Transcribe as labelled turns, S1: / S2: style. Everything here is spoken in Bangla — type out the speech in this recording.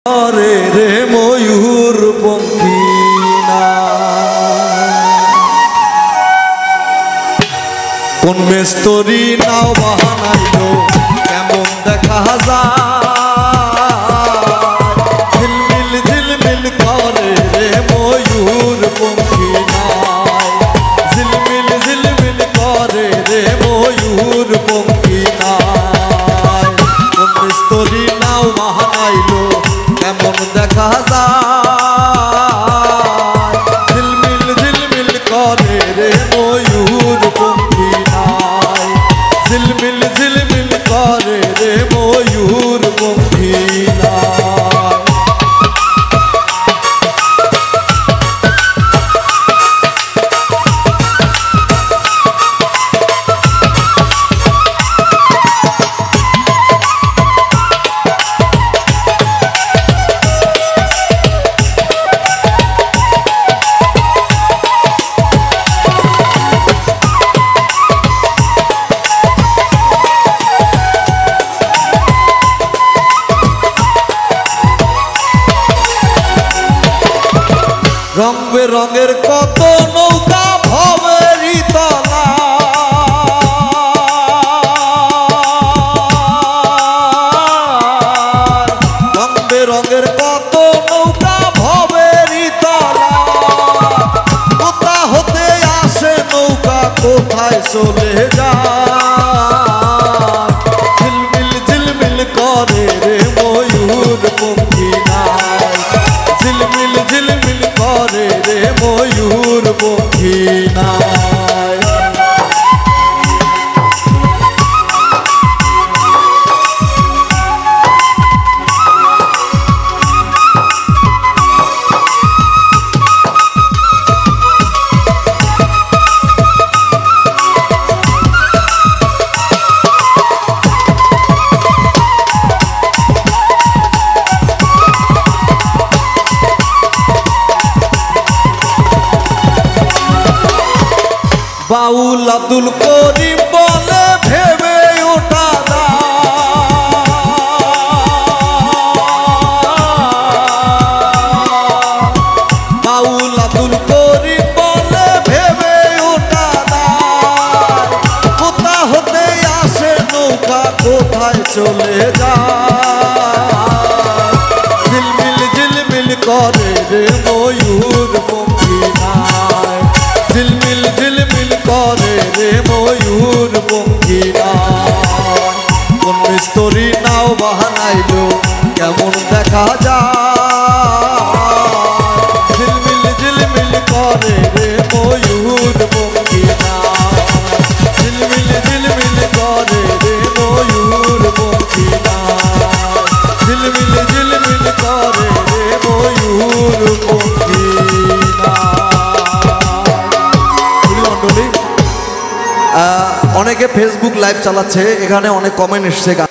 S1: রে রে ময়ূর পঙ্খী না কোন মেস্তরি নাও বাহানাইলো কেমন দেখা যায় ঝিলমিল ঝিলমিল করে রে ময়ূর পঙ্খী না ঝিলমিল ঝিলমিল করে রে ময়ূর পঙ্খী না কোন মেস্তরি নাও বাহানাইলো কেমন দেখা যায় ঝিলমিল ঝিলমিল করে রে ময়ূর পঙ্খী নাই ঝিলমিল ঝিলমিল করে রে ময়ূর পঙ্খী নাই রং বেরঙের কত নৌকা ভবেরই তলা রং বেরঙের কত নৌকা ভবেরই তলা কোথা হতে আসে নৌকা কোথায় চলে যায় ঝিলমিল ঝিলমিল করে রে ময়ূর পঙ্খী নাই ঝিলমিল ঝিলমিল করে রে ময়ূর পঙ্খী নাই বাউল আব্দুল করিম বলে ভেবে ওঠা বাউল আব্দুল করিম বলে ভেবে ওঠা কোথা হতে আসে নৌকা কোথায় চলে যায় ঝিলমিল ঝিলমিল করে রে ময়ূর পঙ্খী নাই ঝিলমিল ঝিলমিল করে রে ময়ূর পঙ্খী নাই কোন মিস্তরি নাও বাহানাইলো কেমন দেখা যায় ঝিলমিল ঝিলমিল করে রে ময়ূর পঙ্খী নাই ঝিলমিল ঝিলমিল করে রে ময়ূর পঙ্খী নাই ঝিলমিল ঝিলমিল করে রে ময়ূর পঙ্খী নাই। অনেকে ফেসবুক লাইভ চালাচ্ছে, এখানে অনেক কমেন্ট এসছে।